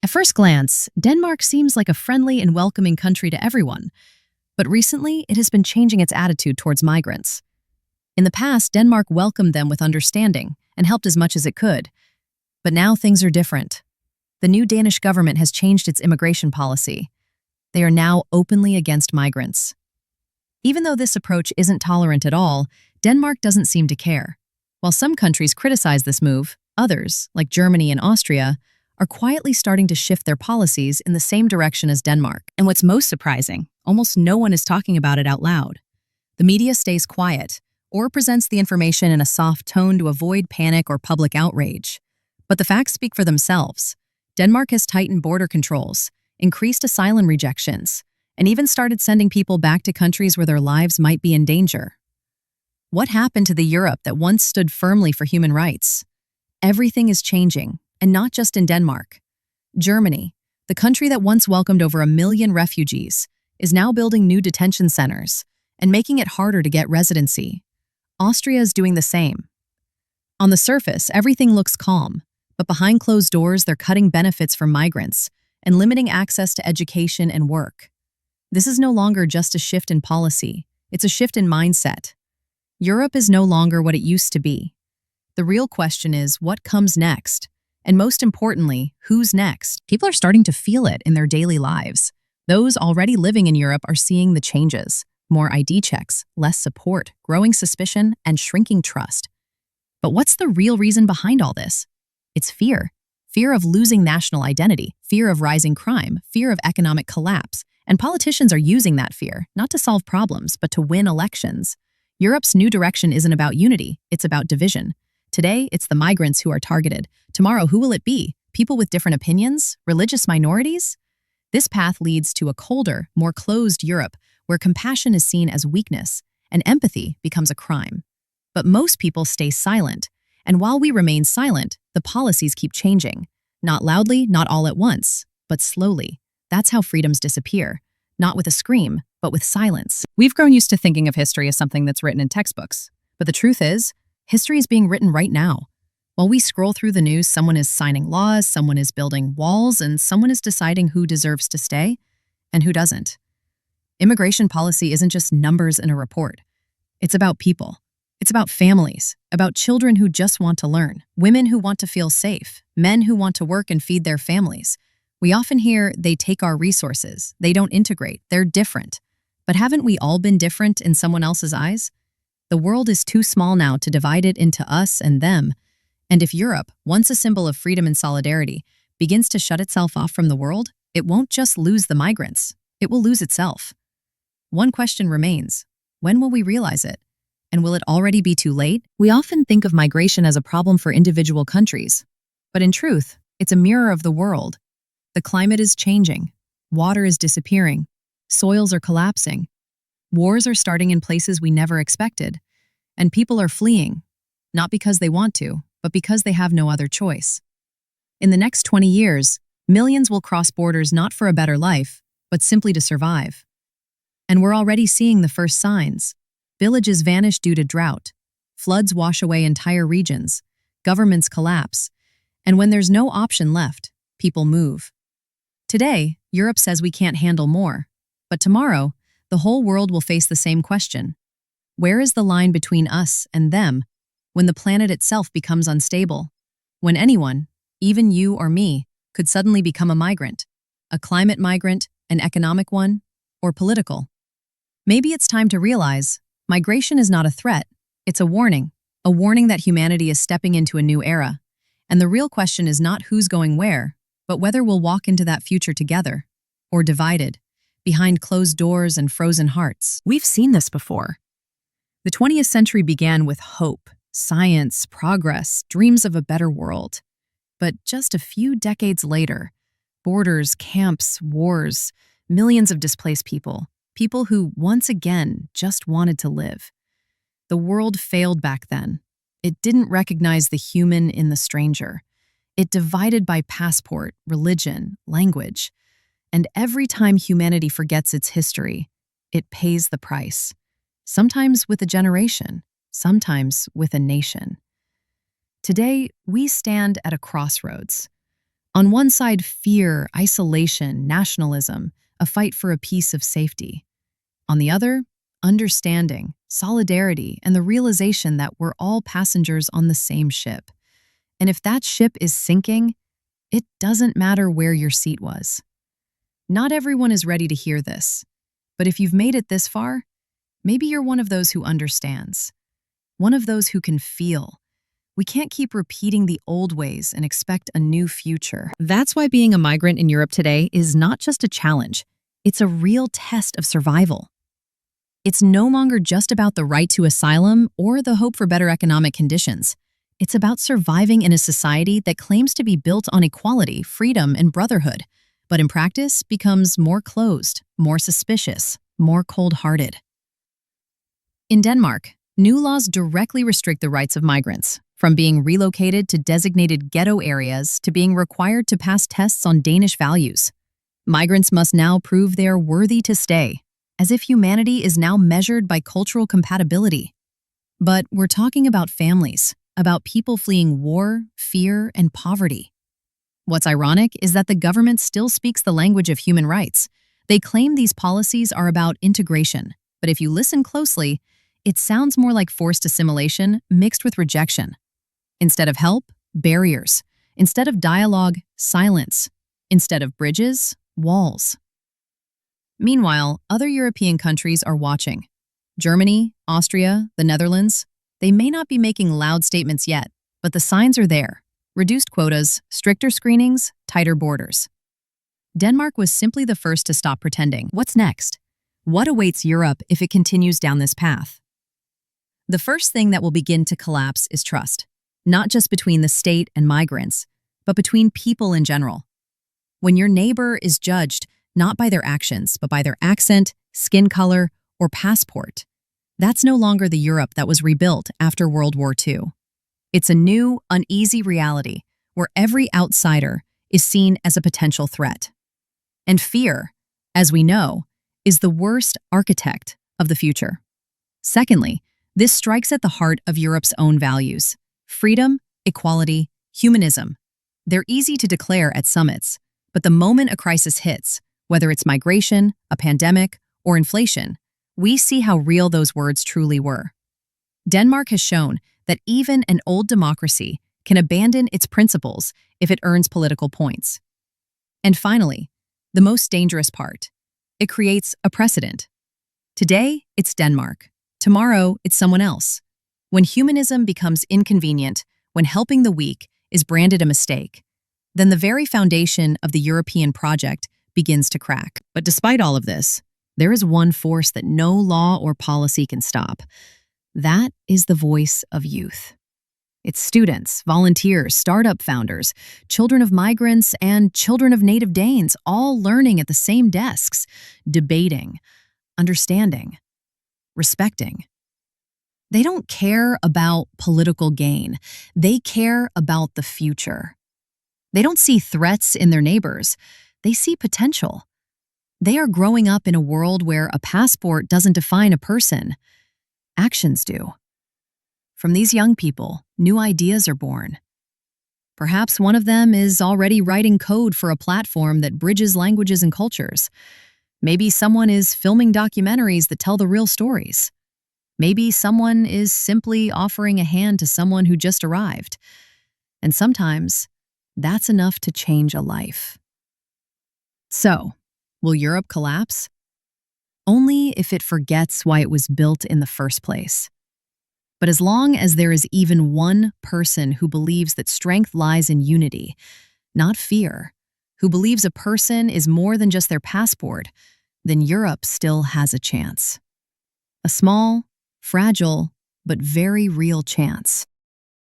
At first glance, Denmark seems like a friendly and welcoming country to everyone, but recently it has been changing its attitude towards migrants. In the past, Denmark welcomed them with understanding and helped as much as it could. But now things are different. The new Danish government has changed its immigration policy. They are now openly against migrants. Even though this approach isn't tolerant at all, Denmark doesn't seem to care. While some countries criticize this move, others, like Germany and Austria, are quietly starting to shift their policies in the same direction as Denmark. And what's most surprising, almost no one is talking about it out loud. The media stays quiet, or presents the information in a soft tone to avoid panic or public outrage. But the facts speak for themselves. Denmark has tightened border controls, increased asylum rejections, and even started sending people back to countries where their lives might be in danger. What happened to the Europe that once stood firmly for human rights? Everything is changing, and not just in Denmark. Germany, the country that once welcomed over 1 million refugees, is now building new detention centers and making it harder to get residency. Austria is doing the same. On the surface, everything looks calm, but behind closed doors, they're cutting benefits for migrants and limiting access to education and work. This is no longer just a shift in policy, it's a shift in mindset. Europe is no longer what it used to be. The real question is, what comes next? And most importantly, who's next? People are starting to feel it in their daily lives. Those already living in Europe are seeing the changes. More ID checks, less support, growing suspicion, and shrinking trust. But what's the real reason behind all this? It's fear. Fear of losing national identity, fear of rising crime, fear of economic collapse. And politicians are using that fear, not to solve problems, but to win elections. Europe's new direction isn't about unity, it's about division. Today, it's the migrants who are targeted. Tomorrow, who will it be? People with different opinions? Religious minorities? This path leads to a colder, more closed Europe, where compassion is seen as weakness and empathy becomes a crime. But most people stay silent, and while we remain silent, the policies keep changing. Not loudly, not all at once, but slowly. That's how freedoms disappear. Not with a scream, but with silence. We've grown used to thinking of history as something that's written in textbooks. But the truth is, history is being written right now. While we scroll through the news, someone is signing laws, someone is building walls, and someone is deciding who deserves to stay and who doesn't. Immigration policy isn't just numbers in a report. It's about people. It's about families, about children who just want to learn, women who want to feel safe, men who want to work and feed their families. We often hear they take our resources, they don't integrate, they're different. But haven't we all been different in someone else's eyes? The world is too small now to divide it into us and them. And if Europe, once a symbol of freedom and solidarity, begins to shut itself off from the world, it won't just lose the migrants, it will lose itself. One question remains: when will we realize it? And will it already be too late? We often think of migration as a problem for individual countries. But in truth, it's a mirror of the world. The climate is changing. Water is disappearing. Soils are collapsing. Wars are starting in places we never expected. And people are fleeing, not because they want to, but because they have no other choice. In the next 20 years, millions will cross borders not for a better life, but simply to survive. And we're already seeing the first signs. Villages vanish due to drought. Floods wash away entire regions. Governments collapse. And when there's no option left, people move. Today, Europe says we can't handle more. But tomorrow, the whole world will face the same question. Where is the line between us and them when the planet itself becomes unstable? When anyone, even you or me, could suddenly become a migrant? A climate migrant, an economic one, or political? Maybe it's time to realize migration is not a threat, it's a warning that humanity is stepping into a new era. And the real question is not who's going where, but whether we'll walk into that future together, or divided, behind closed doors and frozen hearts. We've seen this before. The 20th century began with hope, science, progress, dreams of a better world. But just a few decades later, borders, camps, wars, millions of displaced people who once again just wanted to live. The world failed back then. It didn't recognize the human in the stranger. It divided by passport, religion, language. And every time humanity forgets its history, it pays the price. Sometimes with a generation, sometimes with a nation. Today, we stand at a crossroads. On one side, fear, isolation, nationalism, a fight for a piece of safety. On the other, understanding, solidarity, and the realization that we're all passengers on the same ship. And if that ship is sinking, it doesn't matter where your seat was. Not everyone is ready to hear this, but if you've made it this far, maybe you're one of those who understands, one of those who can feel. We can't keep repeating the old ways and expect a new future. That's why being a migrant in Europe today is not just a challenge, it's a real test of survival. It's no longer just about the right to asylum or the hope for better economic conditions. It's about surviving in a society that claims to be built on equality, freedom, and brotherhood, but in practice becomes more closed, more suspicious, more cold-hearted. In Denmark, new laws directly restrict the rights of migrants, from being relocated to designated ghetto areas to being required to pass tests on Danish values. Migrants must now prove they are worthy to stay, as if humanity is now measured by cultural compatibility. But we're talking about families, about people fleeing war, fear, and poverty. What's ironic is that the government still speaks the language of human rights. They claim these policies are about integration, but if you listen closely, it sounds more like forced assimilation mixed with rejection. Instead of help, barriers. Instead of dialogue, silence. Instead of bridges, walls. Meanwhile, other European countries are watching. Germany, Austria, the Netherlands, they may not be making loud statements yet, but the signs are there. Reduced quotas, stricter screenings, tighter borders. Denmark was simply the first to stop pretending. What's next? What awaits Europe if it continues down this path? The first thing that will begin to collapse is trust, not just between the state and migrants, but between people in general. When your neighbor is judged not by their actions, but by their accent, skin color, or passport, that's no longer the Europe that was rebuilt after World War II. It's a new, uneasy reality where every outsider is seen as a potential threat. And fear, as we know, is the worst architect of the future. Secondly, this strikes at the heart of Europe's own values: freedom, equality, humanism. They're easy to declare at summits, but the moment a crisis hits, whether it's migration, a pandemic, or inflation, we see how real those words truly were. Denmark has shown that even an old democracy can abandon its principles if it earns political points. And finally, the most dangerous part: it creates a precedent. Today, it's Denmark. Tomorrow, it's someone else. When humanism becomes inconvenient, when helping the weak is branded a mistake, then the very foundation of the European project begins to crack. But despite all of this, there is one force that no law or policy can stop. That is the voice of youth. It's students, volunteers, startup founders, children of migrants, and children of native Danes, all learning at the same desks, debating, understanding, respecting. They don't care about political gain. They care about the future. They don't see threats in their neighbors. They see potential. They are growing up in a world where a passport doesn't define a person. Actions do. From these young people, new ideas are born. Perhaps one of them is already writing code for a platform that bridges languages and cultures. Maybe someone is filming documentaries that tell the real stories. Maybe someone is simply offering a hand to someone who just arrived. And sometimes, that's enough to change a life. So, will Europe collapse? Only if it forgets why it was built in the first place. But as long as there is even one person who believes that strength lies in unity, not fear, who believes a person is more than just their passport, then Europe still has a chance. A small, fragile, but very real chance.